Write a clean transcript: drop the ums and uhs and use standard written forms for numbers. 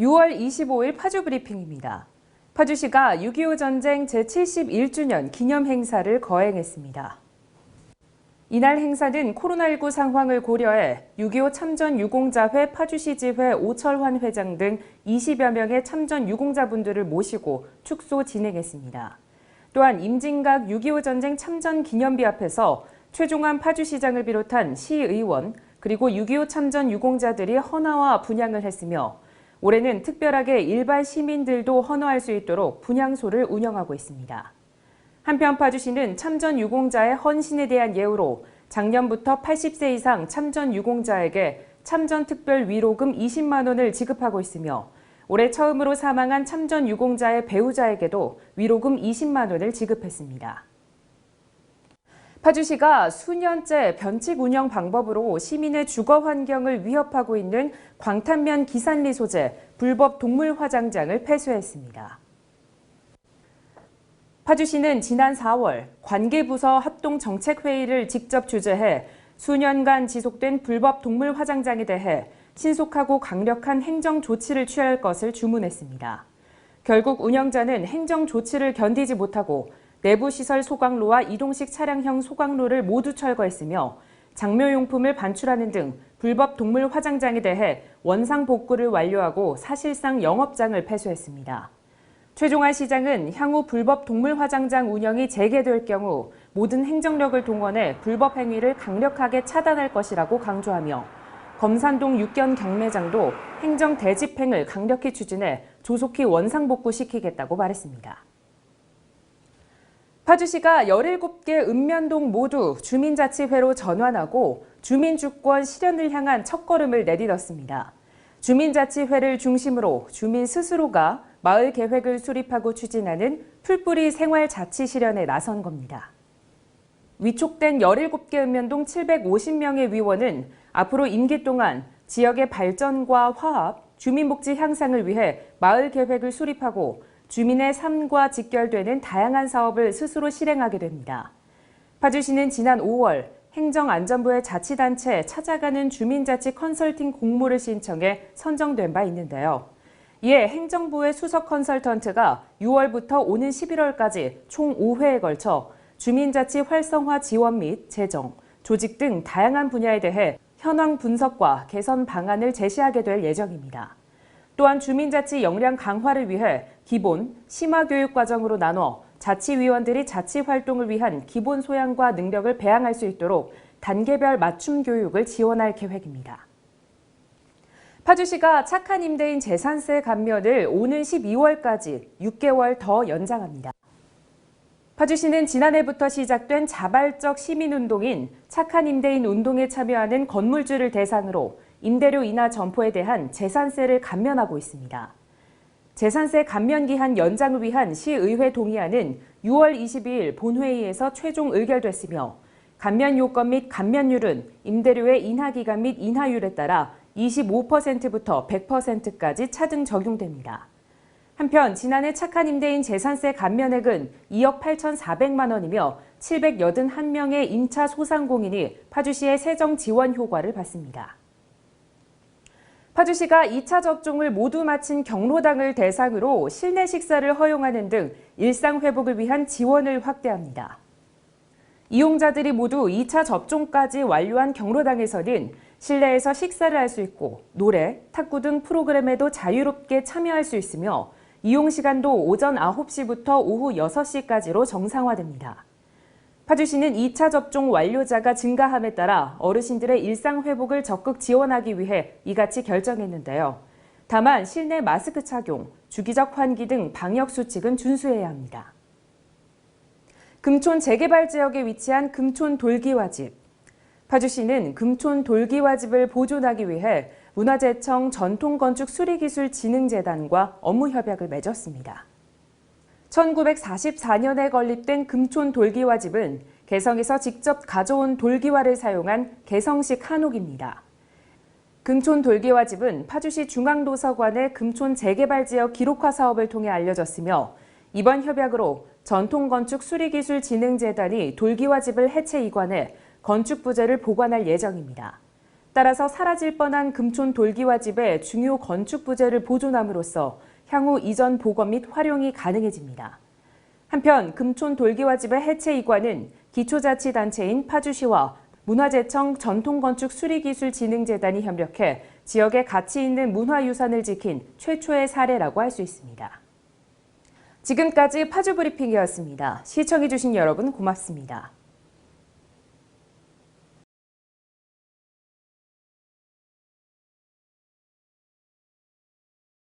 6월 25일 파주 브리핑입니다. 파주시가 6.25 전쟁 제71주년 기념 행사를 거행했습니다. 이날 행사는 코로나19 상황을 고려해 6.25 참전 유공자회 파주시 지회 오철환 회장 등 20여 명의 참전 유공자분들을 모시고 축소 진행했습니다. 또한 임진각 6.25 전쟁 참전 기념비 앞에서 최종환 파주시장을 비롯한 시의원 그리고 6.25 참전 유공자들이 헌화와 분향을 했으며 올해는 특별하게 일반 시민들도 헌화할 수 있도록 분향소를 운영하고 있습니다. 한편 파주시는 참전 유공자의 헌신에 대한 예우로 작년부터 80세 이상 참전 유공자에게 참전 특별 위로금 20만 원을 지급하고 있으며 올해 처음으로 사망한 참전 유공자의 배우자에게도 위로금 20만 원을 지급했습니다. 파주시가 수년째 변칙 운영 방법으로 시민의 주거 환경을 위협하고 있는 광탄면 기산리 소재 불법 동물 화장장을 폐쇄했습니다. 파주시는 지난 4월 관계부서 합동정책회의를 직접 주재해 수년간 지속된 불법 동물 화장장에 대해 신속하고 강력한 행정 조치를 취할 것을 주문했습니다. 결국 운영자는 행정 조치를 견디지 못하고 내부시설 소각로와 이동식 차량형 소각로를 모두 철거했으며 장묘용품을 반출하는 등 불법 동물 화장장에 대해 원상 복구를 완료하고 사실상 영업장을 폐쇄했습니다. 최종환 시장은 향후 불법 동물 화장장 운영이 재개될 경우 모든 행정력을 동원해 불법 행위를 강력하게 차단할 것이라고 강조하며 검산동 육견 경매장도 행정 대집행을 강력히 추진해 조속히 원상 복구시키겠다고 말했습니다. 파주시가 17개 읍면동 모두 주민자치회로 전환하고 주민주권 실현을 향한 첫걸음을 내딛었습니다. 주민자치회를 중심으로 주민 스스로가 마을 계획을 수립하고 추진하는 풀뿌리 생활자치 실현에 나선 겁니다. 위촉된 17개 읍면동 750명의 위원은 앞으로 임기 동안 지역의 발전과 화합, 주민복지 향상을 위해 마을 계획을 수립하고 주민의 삶과 직결되는 다양한 사업을 스스로 실행하게 됩니다. 파주시는 지난 5월 행정안전부의 자치단체 찾아가는 주민자치 컨설팅 공모를 신청해 선정된 바 있는데요. 이에 행정부의 수석 컨설턴트가 6월부터 오는 11월까지 총 5회에 걸쳐 주민자치 활성화 지원 및 재정, 조직 등 다양한 분야에 대해 현황 분석과 개선 방안을 제시하게 될 예정입니다. 또한 주민자치 역량 강화를 위해 기본, 심화교육 과정으로 나눠 자치위원들이 자치활동을 위한 기본 소양과 능력을 배양할 수 있도록 단계별 맞춤 교육을 지원할 계획입니다. 파주시가 착한 임대인 재산세 감면을 오는 12월까지 6개월 더 연장합니다. 파주시는 지난해부터 시작된 자발적 시민운동인 착한 임대인 운동에 참여하는 건물주를 대상으로 임대료 인하 점포에 대한 재산세를 감면하고 있습니다. 재산세 감면 기한 연장을 위한 시의회 동의안은 6월 22일 본회의에서 최종 의결됐으며 감면 요건 및 감면율은 임대료의 인하 기간 및 인하율에 따라 25%부터 100%까지 차등 적용됩니다. 한편 지난해 착한 임대인 재산세 감면액은 2억 8,400만 원이며 781명의 임차 소상공인이 파주시의 세정 지원 효과를 받습니다. 파주시가 2차 접종을 모두 마친 경로당을 대상으로 실내 식사를 허용하는 등 일상 회복을 위한 지원을 확대합니다. 이용자들이 모두 2차 접종까지 완료한 경로당에서는 실내에서 식사를 할 수 있고 노래, 탁구 등 프로그램에도 자유롭게 참여할 수 있으며 이용 시간도 오전 9시부터 오후 6시까지로 정상화됩니다. 파주시는 2차 접종 완료자가 증가함에 따라 어르신들의 일상 회복을 적극 지원하기 위해 이같이 결정했는데요. 다만 실내 마스크 착용, 주기적 환기 등 방역 수칙은 준수해야 합니다. 금촌 재개발 지역에 위치한 금촌 돌기와집. 파주시는 금촌 돌기와집을 보존하기 위해 문화재청 전통건축수리기술진흥재단과 업무협약을 맺었습니다. 1944년에 건립된 금촌 돌기와집은 개성에서 직접 가져온 돌기와를 사용한 개성식 한옥입니다. 금촌 돌기와집은 파주시 중앙도서관의 금촌 재개발지역 기록화 사업을 통해 알려졌으며 이번 협약으로 전통건축수리기술진흥재단이 돌기와집을 해체 이관해 건축 부재를 보관할 예정입니다. 따라서 사라질 뻔한 금촌 돌기와집의 중요 건축 부재를 보존함으로써 향후 이전 복원 및 활용이 가능해집니다. 한편 금촌 돌기와집의 해체 이관은 기초자치단체인 파주시와 문화재청 전통건축수리기술진흥재단이 협력해 지역의 가치 있는 문화유산을 지킨 최초의 사례라고 할 수 있습니다. 지금까지 파주브리핑이었습니다. 시청해주신 여러분 고맙습니다.